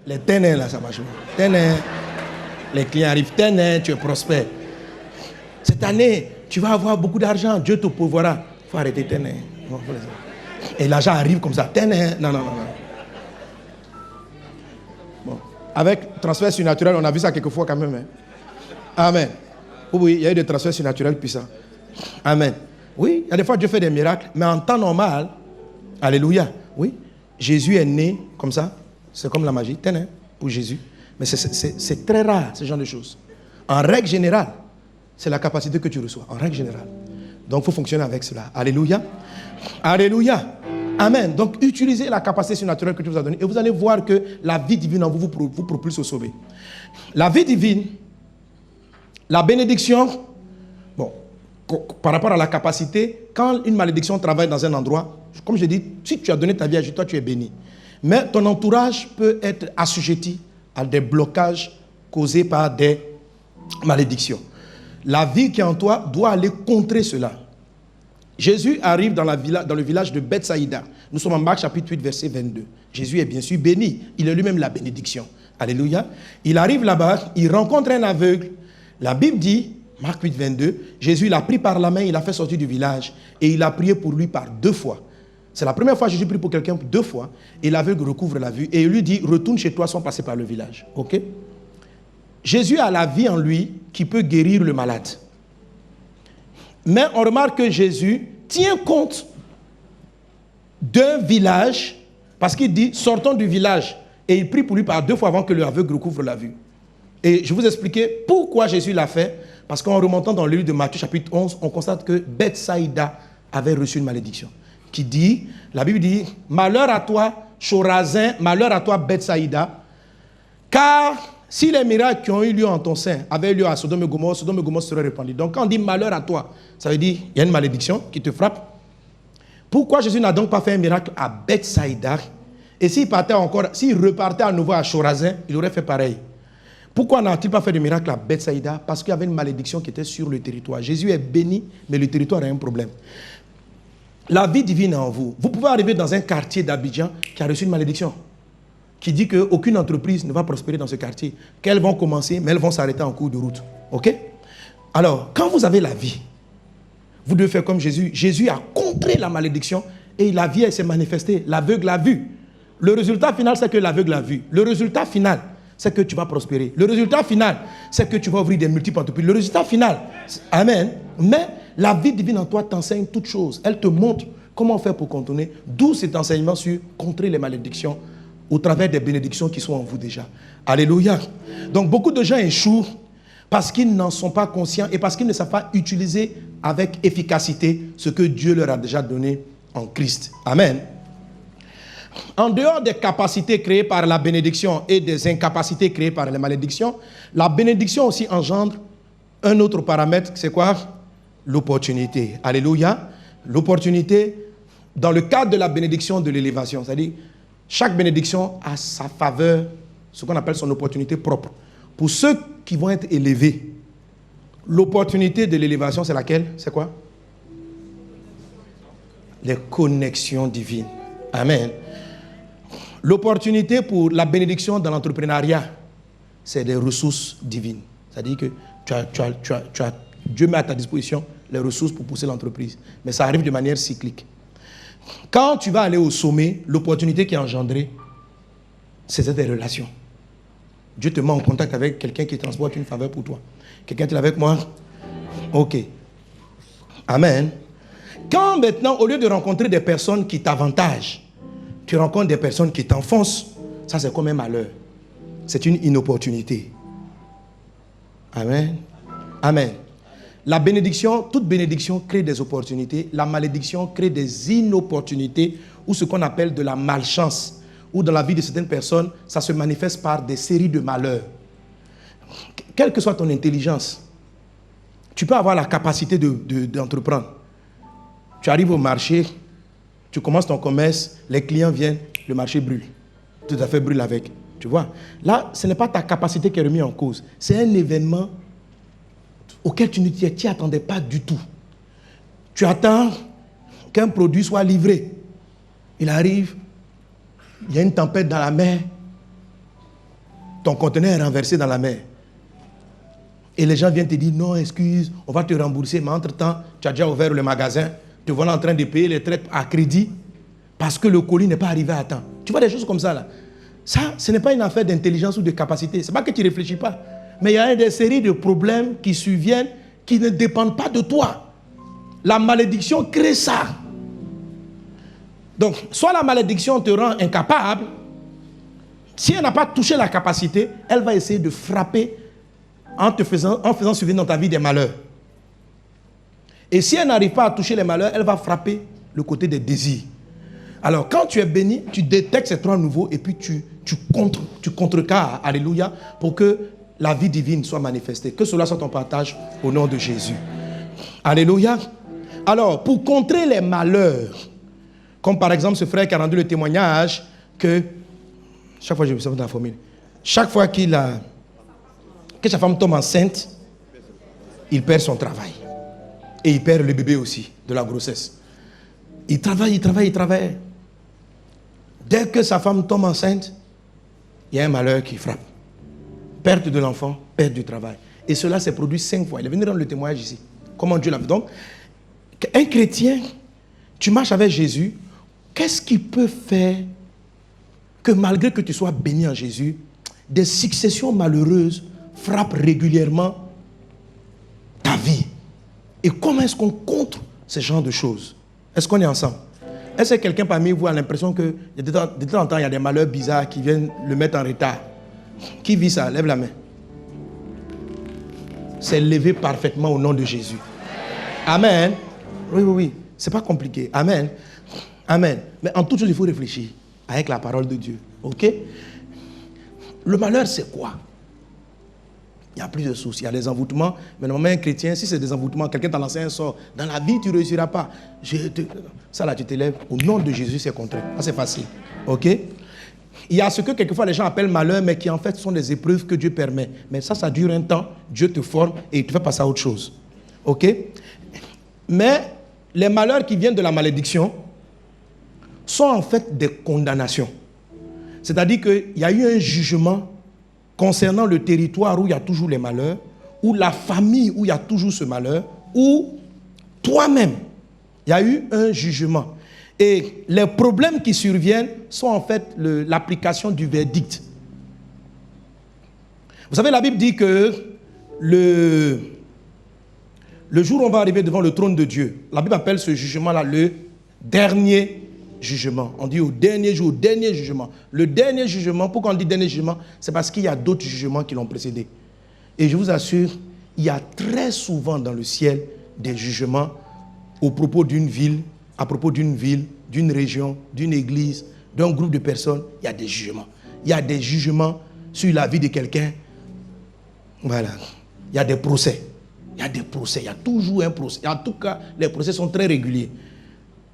Les ténèbres, là, ça marche. Ténèbres. Les clients arrivent, ténèbres, tu es prospère. Cette année, tu vas avoir beaucoup d'argent, Dieu te pourvoira. Il faut arrêter ténèbres. Et l'argent arrive comme ça. Ténèbres. Non. Bon. Avec transfert surnaturel, on a vu ça quelquefois quand même. Hein. Amen. Oui, il y a eu des transferts surnaturels puissants. Amen. Oui, il y a des fois Dieu fait des miracles, mais en temps normal, alléluia, oui, Jésus est né comme ça, c'est comme la magie, ténèbres pour Jésus. Mais c'est très rare, ce genre de choses. En règle générale, c'est la capacité que tu reçois, en règle générale. Donc, il faut fonctionner avec cela. Alléluia. Alléluia. Amen. Donc, utilisez la capacité surnaturelle que Dieu vous a donnée et vous allez voir que la vie divine en vous vous propulse au sauver. La vie divine, la bénédiction, bon, par rapport à la capacité, quand une malédiction travaille dans un endroit, comme je dis, si tu as donné ta vie à Jésus, toi tu es béni. Mais ton entourage peut être assujetti à des blocages causés par des malédictions. La vie qui est en toi doit aller contrer cela. Jésus arrive dans le village de Bethsaïda. Nous sommes en Marc chapitre 8, verset 22. Jésus est bien sûr béni. Il est lui-même la bénédiction. Alléluia. Il arrive là-bas, il rencontre un aveugle. La Bible dit, Marc 8, 22, Jésus l'a pris par la main, il l'a fait sortir du village et il a prié pour lui par 2 fois. C'est la première fois que Jésus prie pour quelqu'un 2 fois et l'aveugle recouvre la vue et il lui dit, retourne chez toi sans passer par le village. Ok? Jésus a la vie en lui qui peut guérir le malade. Mais on remarque que Jésus tient compte d'un village parce qu'il dit, sortons du village et il prie pour lui par 2 fois avant que l'aveugle recouvre la vue. Et je vous expliquer pourquoi Jésus l'a fait. Parce qu'en remontant dans le livre de Matthieu chapitre 11, on constate que Bethsaïda avait reçu une malédiction. Qui dit, la Bible dit, malheur à toi, Chorazin, malheur à toi, Bethsaïda, car si les miracles qui ont eu lieu en ton sein avaient eu lieu à Sodome et Gomorrhe seraient répandus. Donc quand on dit malheur à toi, ça veut dire, il y a une malédiction qui te frappe. Pourquoi Jésus n'a donc pas fait un miracle à Bethsaïda? Et s'il repartait à nouveau à Chorazin, il aurait fait pareil. Pourquoi n'a-t-il pas fait de miracle à Bethsaïda? Parce qu'il y avait une malédiction qui était sur le territoire. Jésus est béni, mais le territoire a un problème. La vie divine est en vous. Vous pouvez arriver dans un quartier d'Abidjan qui a reçu une malédiction, qui dit qu'aucune entreprise ne va prospérer dans ce quartier, qu'elles vont commencer, mais elles vont s'arrêter en cours de route. Ok? Alors, quand vous avez la vie, vous devez faire comme Jésus. Jésus a contré la malédiction et la vie s'est manifestée. L'aveugle l'a vu. Le résultat final, c'est que l'aveugle l'a vu. Le résultat final, c'est que tu vas prospérer. Le résultat final, c'est que tu vas ouvrir des multiples entreprises. Le résultat final, amen. Mais la vie divine en toi t'enseigne toutes choses. Elle te montre comment faire pour contourner. D'où cet enseignement sur contrer les malédictions au travers des bénédictions qui sont en vous déjà. Alléluia. Donc beaucoup de gens échouent parce qu'ils n'en sont pas conscients et parce qu'ils ne savent pas utiliser avec efficacité ce que Dieu leur a déjà donné en Christ. Amen. En dehors des capacités créées par la bénédiction et des incapacités créées par les malédictions, la bénédiction aussi engendre un autre paramètre, c'est quoi? L'opportunité. Alléluia. L'opportunité dans le cadre de la bénédiction de l'élévation. C'est-à-dire, chaque bénédiction a sa faveur, ce qu'on appelle son opportunité propre. Pour ceux qui vont être élevés, l'opportunité de l'élévation, c'est laquelle? C'est quoi? Les connexions divines. Amen. L'opportunité pour la bénédiction dans l'entrepreneuriat, c'est des ressources divines. C'est-à-dire que Dieu met à ta disposition les ressources pour pousser l'entreprise. Mais ça arrive de manière cyclique. Quand tu vas aller au sommet, l'opportunité qui est engendrée, c'est des relations. Dieu te met en contact avec quelqu'un qui transporte une faveur pour toi. Quelqu'un qui est avec moi? Ok. Amen. Quand maintenant, au lieu de rencontrer des personnes qui t'avantagent, tu rencontres des personnes qui t'enfoncent, ça c'est comme un malheur. C'est une inopportunité. Amen. Amen. La bénédiction, toute bénédiction crée des opportunités. La malédiction crée des inopportunités ou ce qu'on appelle de la malchance. Ou dans la vie de certaines personnes, ça se manifeste par des séries de malheurs. Quelle que soit ton intelligence, tu peux avoir la capacité d'entreprendre. Tu arrives au marché, tu commences ton commerce, les clients viennent, le marché brûle. Tout à fait brûle avec. Tu vois? Là, ce n'est pas ta capacité qui est remise en cause. C'est un événement auquel tu ne t'y attendais pas du tout. Tu attends qu'un produit soit livré. Il arrive, il y a une tempête dans la mer, ton conteneur est renversé dans la mer. Et les gens viennent te dire, non, excuse, on va te rembourser, mais entre-temps, tu as déjà ouvert le magasin, te voilà en train de payer les traites à crédit parce que le colis n'est pas arrivé à temps. Tu vois des choses comme ça là. Ça, ce n'est pas une affaire d'intelligence ou de capacité. Ce n'est pas que tu ne réfléchis pas. Mais il y a des séries de problèmes qui surviennent qui ne dépendent pas de toi. La malédiction crée ça. Donc, soit la malédiction te rend incapable, si elle n'a pas touché la capacité, elle va essayer de frapper en faisant survenir dans ta vie des malheurs. Et si elle n'arrive pas à toucher les malheurs, elle va frapper le côté des désirs. Alors, quand tu es béni, tu détectes ces trois nouveaux et puis tu contrecarres, alléluia, pour que la vie divine soit manifestée. Que cela soit ton partage au nom de Jésus. Alléluia. Alors, pour contrer les malheurs, comme par exemple ce frère qui a rendu le témoignage que, chaque fois que je me souviens de la formule, chaque fois que sa femme tombe enceinte, il perd son travail. Et il perd le bébé aussi, de la grossesse. Il travaille. Dès que sa femme tombe enceinte, il y a un malheur qui frappe. Perte de l'enfant, perte du travail. Et cela s'est produit 5 fois. Il est venu rendre le témoignage ici. Comment Dieu l'a fait. Donc, un chrétien, tu marches avec Jésus, qu'est-ce qui peut faire que malgré que tu sois béni en Jésus, des successions malheureuses frappent régulièrement ta vie? Et comment est-ce qu'on contre ce genre de choses? Est-ce qu'on est ensemble? Est-ce que quelqu'un parmi vous a l'impression que de temps en temps, il y a des malheurs bizarres qui viennent le mettre en retard? Qui vit ça? Lève la main. C'est levé parfaitement au nom de Jésus. Amen. Oui. C'est pas compliqué. Amen. Mais en toute chose, il faut réfléchir avec la parole de Dieu. Ok? Le malheur, c'est quoi? Il y a plus de sources. Il y a des envoûtements. Mais normalement, un chrétien, si c'est des envoûtements, quelqu'un t'a lancé un sort, dans la vie, tu ne réussiras pas. Ça là, tu t'élèves. Au nom de Jésus, c'est contre. Ça, c'est facile. Ok? Il y a ce que quelquefois les gens appellent malheur, mais qui en fait sont des épreuves que Dieu permet. Mais ça dure un temps. Dieu te forme et il te fait passer à autre chose. Ok? Mais les malheurs qui viennent de la malédiction sont en fait des condamnations. C'est-à-dire qu'il y a eu un jugement concernant le territoire où il y a toujours les malheurs, ou la famille où il y a toujours ce malheur, ou toi-même, il y a eu un jugement. Et les problèmes qui surviennent sont en fait l'application du verdict. Vous savez, la Bible dit que le jour où on va arriver devant le trône de Dieu, la Bible appelle ce jugement-là le dernier jugement. On dit au dernier jour, dernier jugement. Le dernier jugement, pourquoi on dit dernier jugement? C'est parce qu'il y a d'autres jugements qui l'ont précédé. Et je vous assure, il y a très souvent dans le ciel des jugements au propos d'une ville, à propos d'une ville, d'une région, d'une église, d'un groupe de personnes. Il y a des jugements. Il y a des jugements sur la vie de quelqu'un. Voilà. Il y a des procès. Il y a des procès. Il y a toujours un procès. En tout cas, les procès sont très réguliers.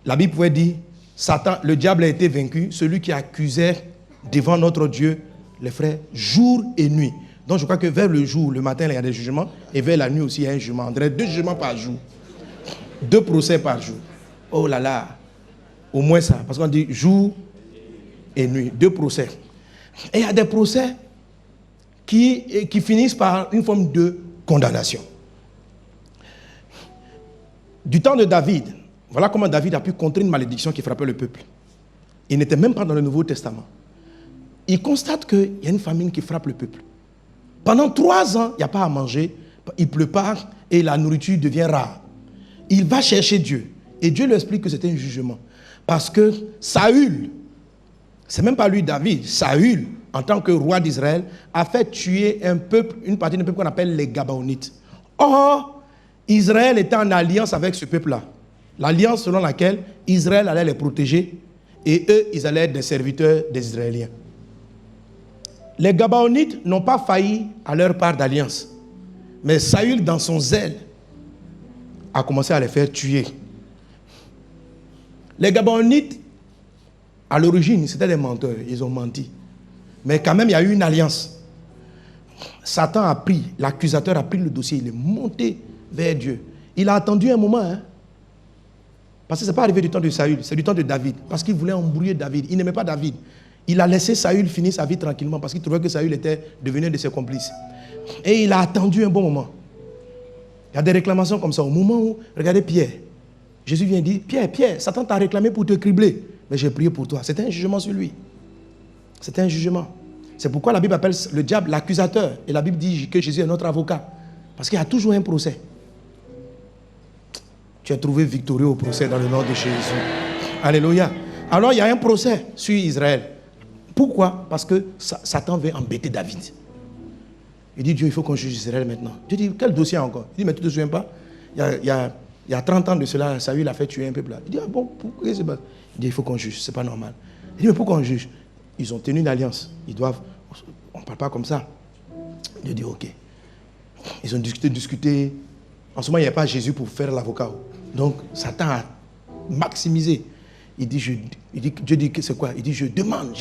La Bible pouvait dire, Satan, le diable a été vaincu, celui qui accusait devant notre Dieu, les frères, jour et nuit. Donc je crois que vers le jour, le matin, il y a des jugements, et vers la nuit aussi, il y a un jugement. On dirait 2 jugements par jour. 2 procès par jour. Oh là là. Au moins ça, parce qu'on dit jour et nuit. 2 procès. Et il y a des procès qui finissent par une forme de condamnation. Du temps de David, voilà comment David a pu contrer une malédiction qui frappait le peuple. Il n'était même pas dans le Nouveau Testament. Il constate qu'il y a une famine qui frappe le peuple. Pendant 3 ans, il n'y a pas à manger, il pleut pas et la nourriture devient rare. Il va chercher Dieu. Et Dieu lui explique que c'était un jugement. Parce que Saül, c'est même pas lui David, Saül, en tant que roi d'Israël, a fait tuer un peuple, une partie d'un peuple qu'on appelle les Gabaonites. Or, Israël était en alliance avec ce peuple-là. L'alliance selon laquelle Israël allait les protéger et eux, ils allaient être des serviteurs des Israéliens. Les Gabaonites n'ont pas failli à leur part d'alliance. Mais Saül, dans son zèle, a commencé à les faire tuer. Les Gabaonites, à l'origine, c'était des menteurs. Ils ont menti. Mais quand même, il y a eu une alliance. Satan a pris, l'accusateur a pris le dossier, il est monté vers Dieu. Il a attendu un moment, hein. Parce que ce n'est pas arrivé du temps de Saül, c'est du temps de David. Parce qu'il voulait embrouiller David. Il n'aimait pas David. Il a laissé Saül finir sa vie tranquillement parce qu'il trouvait que Saül était devenu un de ses complices. Et il a attendu un bon moment. Il y a des réclamations comme ça. Au moment où, regardez Pierre. Jésus vient dire, Pierre, Satan t'a réclamé pour te cribler. Mais j'ai prié pour toi. C'était un jugement sur lui. C'était un jugement. C'est pourquoi la Bible appelle le diable l'accusateur. Et la Bible dit que Jésus est notre avocat. Parce qu'il y a toujours un procès. Tu es trouvé victorieux au procès dans le nom de Jésus. Alléluia. Alors il y a un procès sur Israël. Pourquoi? Parce que Satan veut embêter David. Il dit, Dieu, il faut qu'on juge Israël maintenant. Dieu dit, quel dossier encore? Il dit, mais tu ne te souviens pas? Il y a 30 ans de cela, Saül a fait tuer un peuple là. Il dit, ah bon, pourquoi c'est pas? Il dit, il faut qu'on juge, c'est pas normal. Il dit, mais pourquoi on juge? Ils ont tenu une alliance. Ils doivent, on ne parle pas comme ça. Dieu dit, ok. Ils ont discuté. En ce moment, il n'y a pas Jésus pour faire l'avocat. Donc, Satan a maximisé. Il dit, Dieu dit que c'est quoi? Il dit, je demande.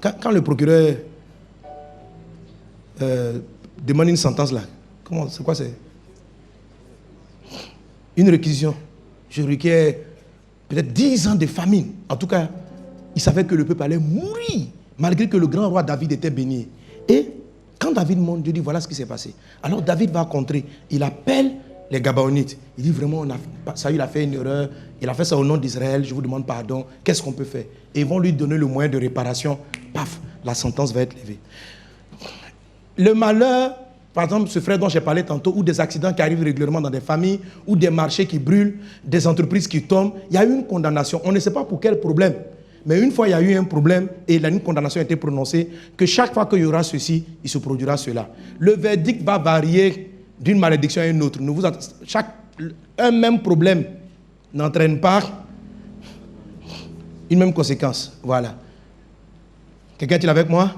Quand le procureur demande une sentence là, c'est quoi c'est? Une réquisition. Je requiers peut-être 10 ans de famine. En tout cas, il savait que le peuple allait mourir, malgré que le grand roi David était béni. Et quand David monte, Dieu dit, voilà ce qui s'est passé. Alors David va contrer. Il appelle les Gabaonites. Il dit, vraiment, Saül a fait une erreur. Il a fait ça au nom d'Israël. Je vous demande pardon. Qu'est-ce qu'on peut faire? Et ils vont lui donner le moyen de réparation. Paf, la sentence va être levée. Le malheur, par exemple, ce frère dont j'ai parlé tantôt, ou des accidents qui arrivent régulièrement dans des familles, ou des marchés qui brûlent, des entreprises qui tombent, il y a eu une condamnation. On ne sait pas pour quel problème. Mais une fois, il y a eu un problème et une condamnation a été prononcée, que chaque fois qu'il y aura ceci, il se produira cela. Le verdict va varier d'une malédiction à une autre. Un même problème n'entraîne pas une même conséquence. Voilà. Quelqu'un est-il avec moi?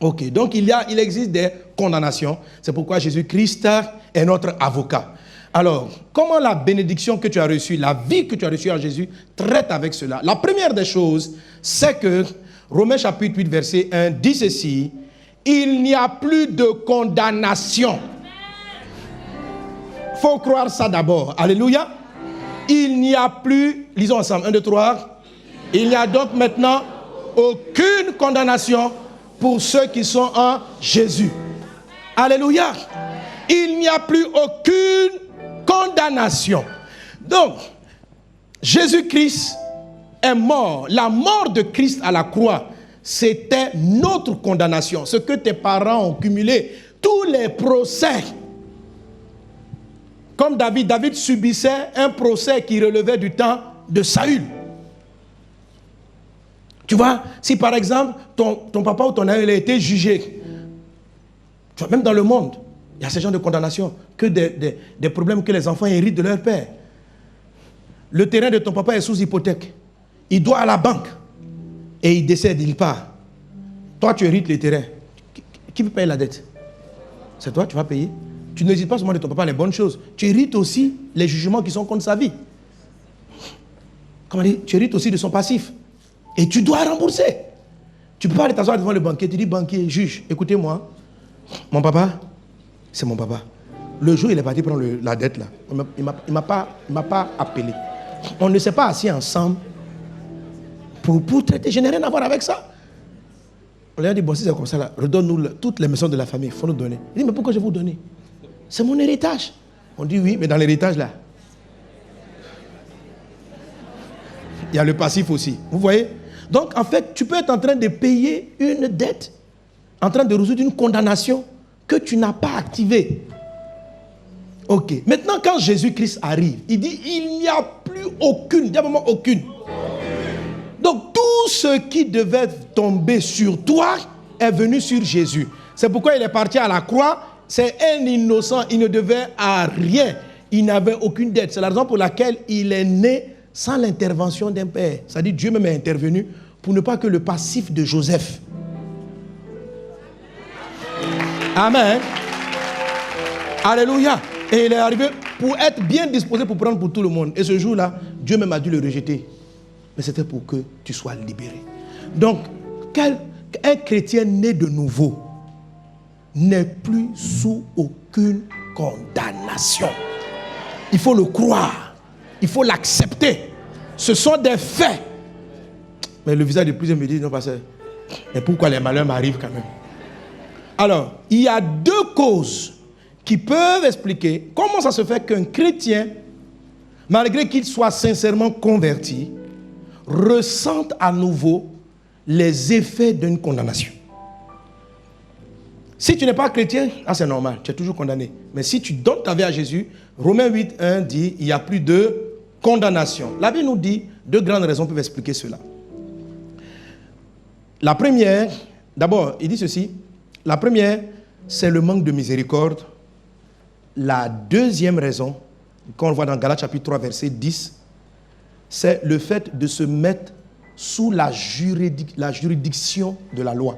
Ok. Donc, il existe des condamnations. C'est pourquoi Jésus-Christ est notre avocat. Alors, comment la bénédiction que tu as reçue, la vie que tu as reçue en Jésus, traite avec cela? La première des choses, c'est que Romains chapitre 8, verset 1 dit ceci: il n'y a plus de condamnation. Il faut croire ça d'abord. Alléluia. Il n'y a plus, lisons ensemble, 1, 2, 3. Il n'y a donc maintenant aucune condamnation pour ceux qui sont en Jésus. Alléluia. Il n'y a plus aucune condamnation. Donc, Jésus-Christ est mort. La mort de Christ à la croix, c'était notre condamnation. Ce que tes parents ont cumulé, tous les procès. Comme David subissait un procès qui relevait du temps de Saül. Tu vois, si par exemple, ton papa ou ton mère a été jugé, tu vois, même dans le monde, il y a ce genre de condamnation, que des problèmes que les enfants héritent de leur père. Le terrain de ton papa est sous hypothèque. Il doit à la banque. Et il décède, il part. Toi, tu hérites le terrain. Qui peut payer la dette? C'est toi, tu vas payer. Tu n'hésites pas seulement de ton papa les bonnes choses. Tu hérites aussi les jugements qui sont contre sa vie. Comment dire? Tu hérites aussi de son passif. Et tu dois rembourser. Tu ne peux pas aller t'asseoir devant le banquier. Tu dis, banquier, juge, écoutez-moi. Mon papa, c'est mon papa. Le jour où il est parti prendre la dette, là, il ne m'a pas appelé. On ne s'est pas assis ensemble pour traiter. Je n'ai rien à voir avec ça. On lui a dit, bon, si c'est comme ça, là, redonne-nous toutes les maisons de la famille. Il faut nous donner. Il dit, mais pourquoi je vais vous donner? C'est mon héritage. On dit, oui, mais dans l'héritage, là, il y a le passif aussi. Vous voyez? Donc, en fait, tu peux être en train de payer une dette, en train de résoudre une condamnation que tu n'as pas activée. Ok. Maintenant, quand Jésus-Christ arrive, il dit, il n'y a plus aucune, d'abord aucune. Donc, tout ce qui devait tomber sur toi est venu sur Jésus. C'est pourquoi il est parti à la croix. C'est un innocent, il ne devait à rien. Il n'avait aucune dette. C'est la raison pour laquelle il est né sans l'intervention d'un père. C'est-à-dire Dieu même est intervenu pour ne pas que le passif de Joseph. Amen. Alléluia. Et il est arrivé pour être bien disposé pour prendre pour tout le monde. Et ce jour-là, Dieu même a dû le rejeter. Mais c'était pour que tu sois libéré. Donc, un chrétien né de nouveau n'est plus sous aucune condamnation. Il faut le croire. Il faut l'accepter. Ce sont des faits. Mais le visage de plusieurs me dit, non, pasteur, mais pourquoi les malheurs m'arrivent quand même? Alors, il y a deux causes qui peuvent expliquer comment ça se fait qu'un chrétien, malgré qu'il soit sincèrement converti, ressente à nouveau les effets d'une condamnation. Si tu n'es pas chrétien, c'est normal, tu es toujours condamné. Mais si tu donnes ta vie à Jésus, Romains 8, 1 dit, il n'y a plus de condamnation. La Bible nous dit, deux grandes raisons peuvent expliquer cela. La première, d'abord, il dit ceci, la première, c'est le manque de miséricorde. La deuxième raison, quand on le voit dans Galates chapitre 3, verset 10, c'est le fait de se mettre sous la juridiction de la loi.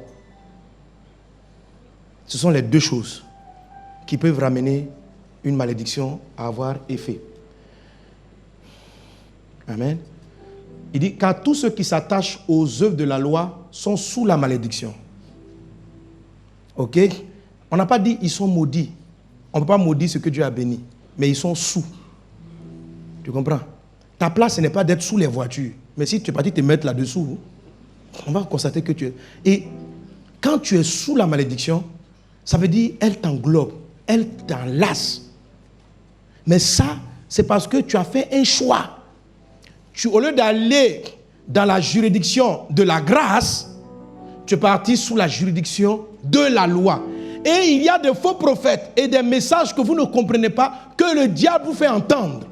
Ce sont les deux choses qui peuvent ramener une malédiction à avoir effet. Amen. Il dit, car tous ceux qui s'attachent aux œuvres de la loi sont sous la malédiction. Ok? On n'a pas dit ils sont maudits. On ne peut pas maudire ce que Dieu a béni. Mais ils sont sous. Tu comprends? Ta place, ce n'est pas d'être sous les voitures. Mais si tu es parti te mettre là-dessous, on va constater que tu es... Et quand tu es sous la malédiction, ça veut dire elle t'englobe, elle t'enlace. Mais ça, c'est parce que tu as fait un choix. Au lieu d'aller dans la juridiction de la grâce, tu es parti sous la juridiction de la loi. Et il y a des faux prophètes et des messages que vous ne comprenez pas, que le diable vous fait entendre,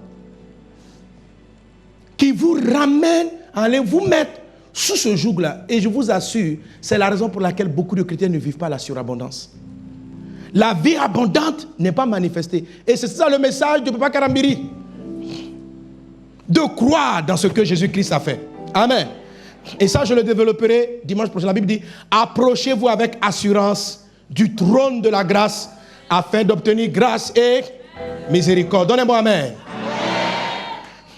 qui vous ramènent à aller vous mettre sous ce joug-là. Et je vous assure, c'est la raison pour laquelle beaucoup de chrétiens ne vivent pas la surabondance. La vie abondante n'est pas manifestée. Et c'est ça le message de Papa Karambiri. De croire dans ce que Jésus-Christ a fait. Amen. Et ça, je le développerai dimanche prochain. La Bible dit, approchez-vous avec assurance du trône de la grâce afin d'obtenir grâce et miséricorde. Donnez-moi amen.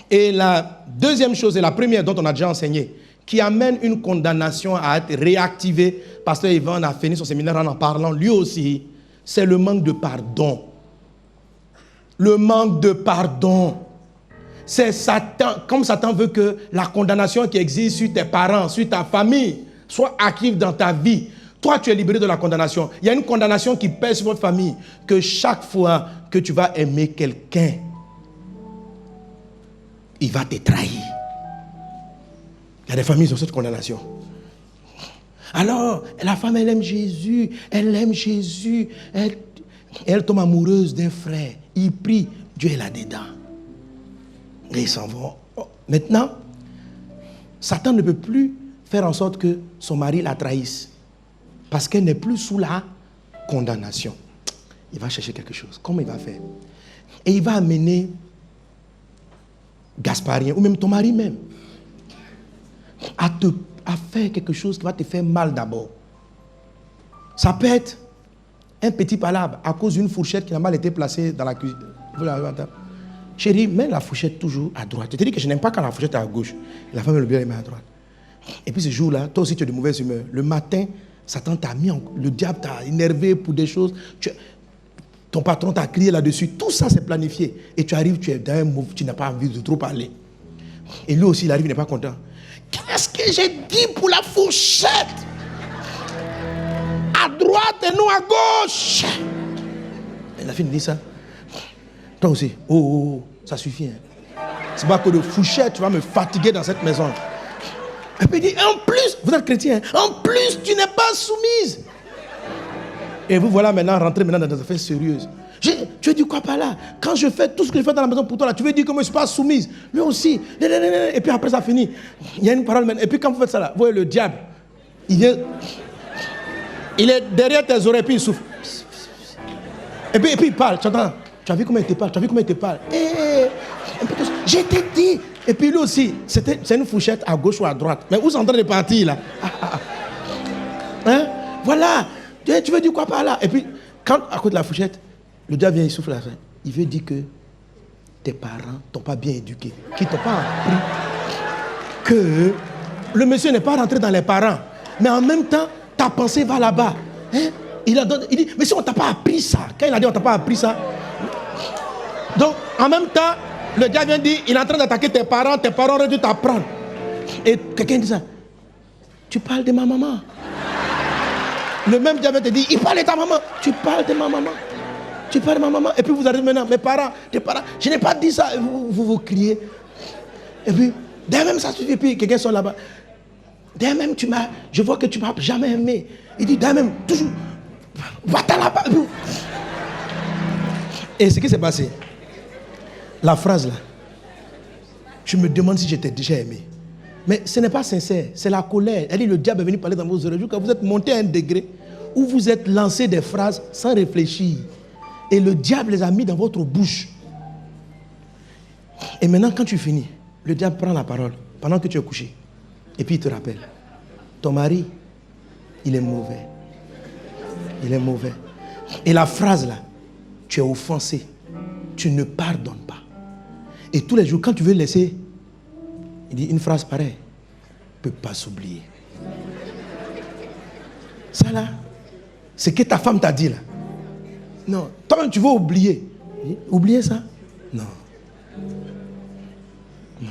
Et la deuxième chose, et la première dont on a déjà enseigné, qui amène une condamnation à être réactivée, Pasteur Yvan a fini son séminaire en parlant, lui aussi, c'est le manque de pardon. Le manque de pardon. C'est Satan, comme Satan veut que la condamnation qui existe sur tes parents, sur ta famille, soit active dans ta vie. Toi, tu es libéré de la condamnation. Il y a une condamnation qui pèse sur votre famille, que chaque fois que tu vas aimer quelqu'un, il va te trahir. Il y a des familles qui ont cette condamnation. Alors, la femme, elle aime Jésus, elle tombe amoureuse d'un frère. Il prie, Dieu est là-dedans. Et ils s'en vont. Maintenant, Satan ne peut plus faire en sorte que son mari la trahisse. Parce qu'elle n'est plus sous la condamnation. Il va chercher quelque chose. Comment il va faire? Et il va amener Gasparien, ou même ton mari même, à faire quelque chose qui va te faire mal d'abord. Ça peut être un petit palabre à cause d'une fourchette qui a mal été placée dans la cuisine. Chérie, mets la fourchette toujours à droite. Je te dis que je n'aime pas quand la fourchette est à gauche. La femme, elle met à droite. Et puis ce jour-là, toi aussi tu es de mauvaise humeur. Le matin, Satan t'a mis le diable t'a énervé pour des choses. Ton patron t'a crié là-dessus. Tout ça, c'est planifié. Et tu arrives, tu es dans un mouvement, tu n'as pas envie de trop parler. Et lui aussi, il arrive, il n'est pas content. Qu'est-ce que j'ai dit pour la fourchette? À droite et non à gauche. Et la fille me dit ça. Toi aussi, ça suffit. Hein. C'est pas que de fourchette, tu vas me fatiguer dans cette maison. Et puis il dit, en plus, vous êtes chrétien, en plus, tu n'es pas soumise. Et vous voilà maintenant rentré dans des affaires sérieuses. Tu veux dire quoi par là? Quand je fais tout ce que je fais dans la maison pour toi, là, tu veux dire que moi je ne suis pas soumise. Lui aussi. Et puis après ça finit. Il y a une parole maintenant. Et puis quand vous faites ça là, vous voyez le diable. Il vient. Il est derrière tes oreilles, puis il souffle. Et puis il parle. Tu entends? Tu as vu comment il te parle? Tu as vu comment il te parle? Je t'ai dit. Et puis lui aussi, c'est une fourchette à gauche ou à droite. Mais où sont en train de partir là? Hein? Voilà. Tu veux dire quoi par là? Et puis, quand à côté de la fourchette, le diable vient, il souffle la fin. Il veut dire que tes parents t'ont pas bien éduqué. Qu'ils t'ont pas appris que le monsieur n'est pas rentré dans les parents. Mais en même temps, ta pensée va là-bas. Hein? Il dit, mais si on t'a pas appris ça, quand il a dit on t'a pas appris ça. Donc, en même temps, le diable vient dire, il est en train d'attaquer tes parents auraient dû t'apprendre. Et quelqu'un dit ça. Tu parles de ma maman. Le même diable te dit, il parle de ta maman. Tu parles de ma maman. Tu parles de ma maman. Et puis vous arrivez maintenant, mes parents, tes parents, je n'ai pas dit ça. Et vous criez. Et puis, derrière même ça suffit. Et puis quelqu'un sort là-bas. Derrière même, je vois que tu ne m'as jamais aimé. Il dit, derrière même, toujours, va-t'en là-bas. Et ce qui s'est passé, la phrase là, je me demande si j'étais déjà aimé. Mais ce n'est pas sincère, c'est la colère. Elle dit, le diable est venu parler dans vos oreilles. Vous êtes monté à un degré où vous êtes lancé des phrases sans réfléchir. Et le diable les a mis dans votre bouche. Et maintenant, quand tu finis, le diable prend la parole pendant que tu es couché. Et puis il te rappelle, ton mari, il est mauvais. Il est mauvais. Et la phrase là, tu es offensé. Tu ne pardonnes pas. Et tous les jours, quand tu veux laisser, il dit une phrase pareille. Ne peut pas s'oublier. Ça là, c'est que ta femme t'a dit là. Non, toi-même tu veux oublier. Oublier ça? Non. Non.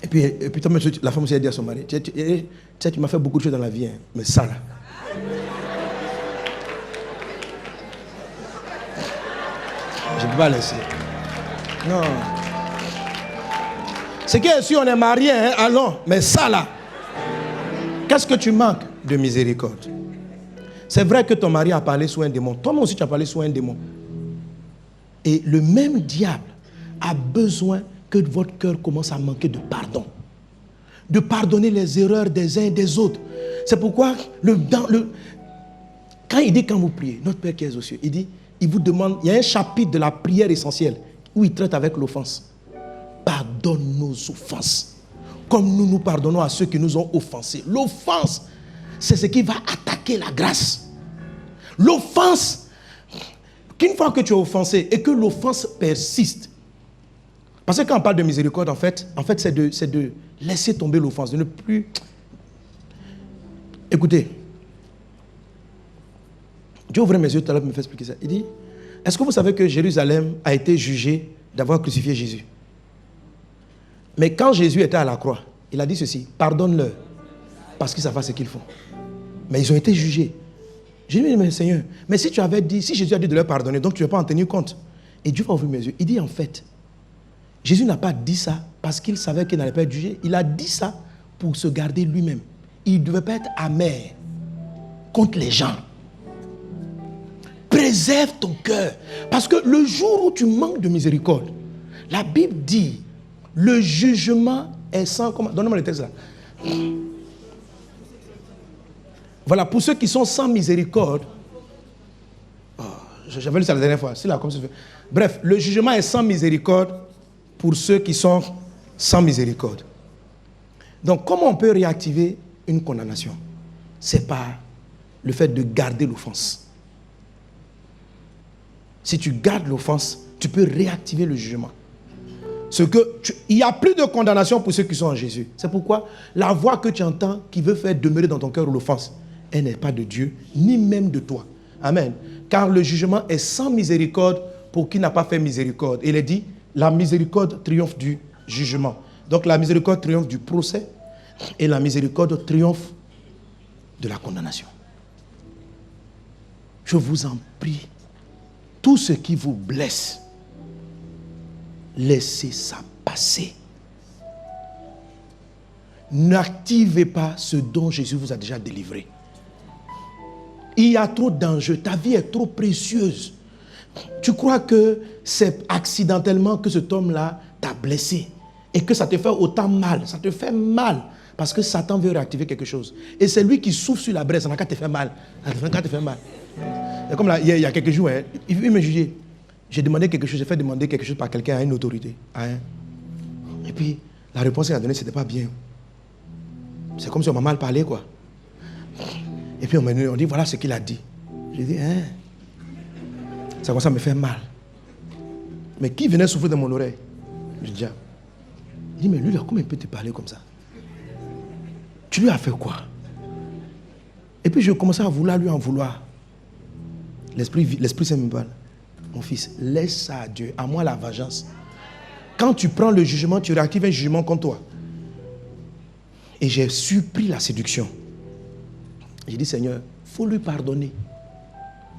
Et puis toi-même, la femme aussi a dit à son mari, tu m'as fait beaucoup de choses dans la vie, hein, mais ça là. Je ne peux pas laisser. Non. C'est que si on est marié, hein, allons, mais ça là, qu'est-ce que tu manques de miséricorde? C'est vrai que ton mari a parlé sous un démon. Toi aussi, tu as parlé sous un démon. Et le même diable a besoin que votre cœur commence à manquer de pardon. De pardonner les erreurs des uns et des autres. C'est pourquoi, quand il dit, quand vous priez, notre Père qui est aux cieux, il dit, il vous demande, il y a un chapitre de la prière essentielle où il traite avec l'offense. Pardonne nos offenses, comme nous pardonnons à ceux qui nous ont offensés. L'offense, c'est ce qui va attaquer la grâce. L'offense, qu'une fois que tu es offensé et que l'offense persiste, parce que quand on parle de miséricorde, en fait c'est de laisser tomber l'offense, de ne plus... Écoutez, Dieu ouvrait mes yeux tout à l'heure pour me faire expliquer ça. Il dit, est-ce que vous savez que Jérusalem a été jugée d'avoir crucifié Jésus? Mais quand Jésus était à la croix, il a dit ceci, pardonne-leur, parce qu'ils savent ce qu'ils font. Mais ils ont été jugés. J'ai dit, mais Seigneur, mais si Jésus a dit de leur pardonner, donc tu ne vas pas en tenir compte. Et Dieu va ouvrir mes yeux. Il dit en fait, Jésus n'a pas dit ça parce qu'il savait qu'il n'allait pas être jugé. Il a dit ça pour se garder lui-même. Il ne devait pas être amer contre les gens. Préserve ton cœur. Parce que le jour où tu manques de miséricorde, la Bible dit, le jugement est sans... Donnez-moi le texte là. Voilà, pour ceux qui sont sans miséricorde, j'avais lu ça la dernière fois. Là, comme ça. Bref, le jugement est sans miséricorde pour ceux qui sont sans miséricorde. Donc, comment on peut réactiver une condamnation? C'est par le fait de garder l'offense. Si tu gardes l'offense, tu peux réactiver le jugement. Il n'y a plus de condamnation pour ceux qui sont en Jésus. C'est pourquoi la voix que tu entends qui veut faire demeurer dans ton cœur l'offense, elle n'est pas de Dieu, ni même de toi. Amen. Car le jugement est sans miséricorde pour qui n'a pas fait miséricorde. Il est dit, la miséricorde triomphe du jugement. Donc la miséricorde triomphe du procès et la miséricorde triomphe de la condamnation. Je vous en prie, tout ce qui vous blesse, laissez ça passer. N'activez pas ce dont Jésus vous a déjà délivré. Il y a trop d'enjeux. Ta vie est trop précieuse. Tu crois que c'est accidentellement que cet homme-là t'a blessé et que ça te fait autant mal. Ça te fait mal parce que Satan veut réactiver quelque chose. Et c'est lui qui souffle sur la braise. Ça n'a qu'à te faire mal. Ça n'a qu'à te faire mal. Et comme là, il y a quelques jours, il veut me juger. J'ai demandé quelque chose, j'ai fait demander quelque chose par quelqu'un à une autorité. Et puis, la réponse qu'il a donnée, ce n'était pas bien. C'est comme si on m'a mal parlé, quoi. Et puis, on dit, voilà ce qu'il a dit. J'ai dit, ça commence à me faire mal. Mais qui venait souffler dans mon oreille? Le diable. Il dit, mais lui, là, comment il peut te parler comme ça? Tu lui as fait quoi? Et puis, je commençais à vouloir lui en vouloir. L'Esprit Saint me parle. Mon fils, laisse ça à Dieu. À moi la vengeance. Quand tu prends le jugement, tu réactives un jugement contre toi. Et j'ai surpris la séduction. J'ai dit, Seigneur, il faut lui pardonner.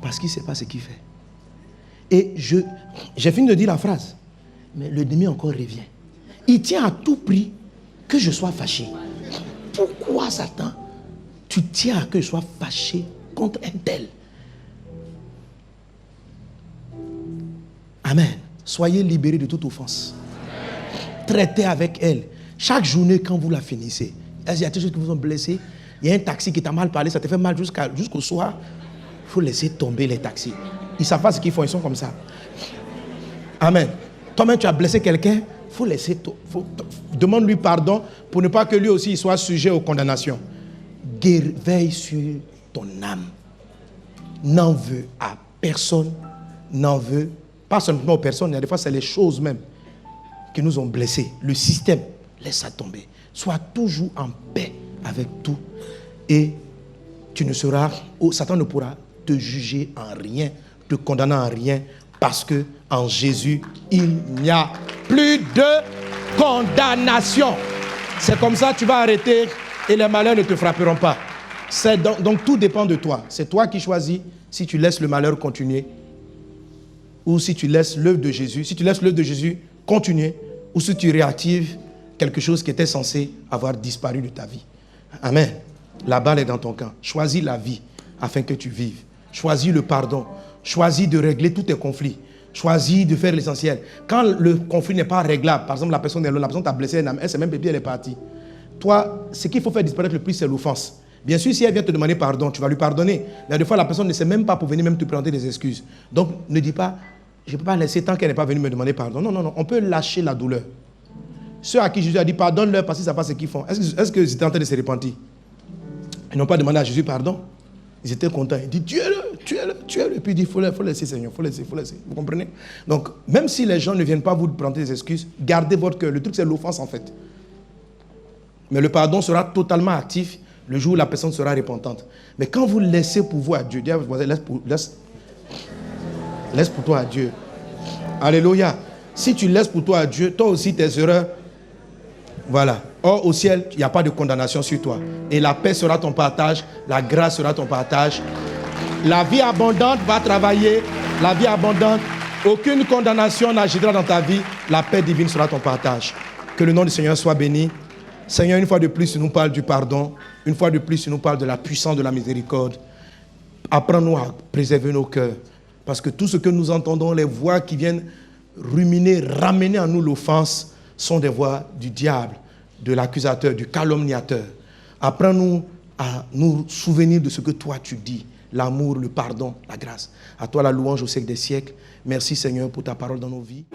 Parce qu'il ne sait pas ce qu'il fait. Et j'ai fini de dire la phrase. Mais le demi encore revient. Il tient à tout prix que je sois fâché. Pourquoi, Satan, tu tiens à que je sois fâché contre un tel? Amen. Soyez libérés de toute offense. Traitez avec elle. Chaque journée, quand vous la finissez, il y a des choses qui vous ont blessé. Il y a un taxi qui t'a mal parlé, ça te fait mal jusqu'au soir. Il faut laisser tomber les taxis. Ils ne savent pas ce qu'ils font, ils sont comme ça. Amen. Toi-même, tu as blessé quelqu'un, il faut laisser... demande-lui pardon pour ne pas que lui aussi il soit sujet aux condamnations. Veille sur ton âme. N'en veux à personne. N'en veux pas seulement aux personnes, il y a des fois c'est les choses même qui nous ont blessés. Le système, laisse ça tomber. Sois toujours en paix avec tout. Et Satan ne pourra te juger en rien, te condamner en rien, parce que en Jésus, il n'y a plus de condamnation. C'est comme ça, tu vas arrêter et les malheurs ne te frapperont pas. Donc tout dépend de toi. C'est toi qui choisis si tu laisses le malheur continuer ou si tu laisses l'œuvre de Jésus. Si tu laisses l'œuvre de Jésus continuer ou si tu réactives quelque chose qui était censé avoir disparu de ta vie. Amen. La balle est dans ton camp. Choisis la vie afin que tu vives. Choisis le pardon. Choisis de régler tous tes conflits. Choisis de faire l'essentiel. Quand le conflit n'est pas réglable, par exemple la personne est là, la personne t'a blessé, elle s'est même pépée, elle est partie. Toi, ce qu'il faut faire disparaître le plus, c'est l'offense. Bien sûr, si elle vient te demander pardon, tu vas lui pardonner. Mais des fois, la personne ne sait même pas pour venir même te présenter des excuses. Donc, ne dis pas, je ne peux pas laisser tant qu'elle n'est pas venue me demander pardon. Non, non, non, on peut lâcher la douleur. Ceux à qui Jésus a dit pardonne-leur parce qu'ils ne savent pas ce qu'ils font. Est-ce qu'ils étaient en train de se repentir? Ils n'ont pas demandé à Jésus pardon. Ils étaient contents. Il dit tuez-le, tuez-le, tuez-le. Et puis il dit il faut laisser Seigneur, il faut laisser. Vous comprenez? Donc, même si les gens ne viennent pas vous prendre des excuses, gardez votre cœur. Le truc, c'est l'offense en fait. Mais le pardon sera totalement actif le jour où la personne sera repentante. Mais quand vous laissez pour vous à Dieu, dis à votre voisin, laisse pour toi à Dieu. Alléluia. Si tu laisses pour toi à Dieu, toi aussi tes erreurs, voilà. Or, au ciel, il n'y a pas de condamnation sur toi. Et la paix sera ton partage, la grâce sera ton partage. La vie abondante va travailler, la vie abondante, aucune condamnation n'agira dans ta vie, la paix divine sera ton partage. Que le nom du Seigneur soit béni. Seigneur, une fois de plus, tu nous parles du pardon. Une fois de plus, tu nous parles de la puissance de la miséricorde. Apprends-nous à préserver nos cœurs. Parce que tout ce que nous entendons, les voix qui viennent ruminer, ramener en nous l'offense, sont des voix du diable, de l'accusateur, du calomniateur. Apprends-nous à nous souvenir de ce que toi tu dis. L'amour, le pardon, la grâce. À toi la louange au siècle des siècles. Merci Seigneur pour ta parole dans nos vies.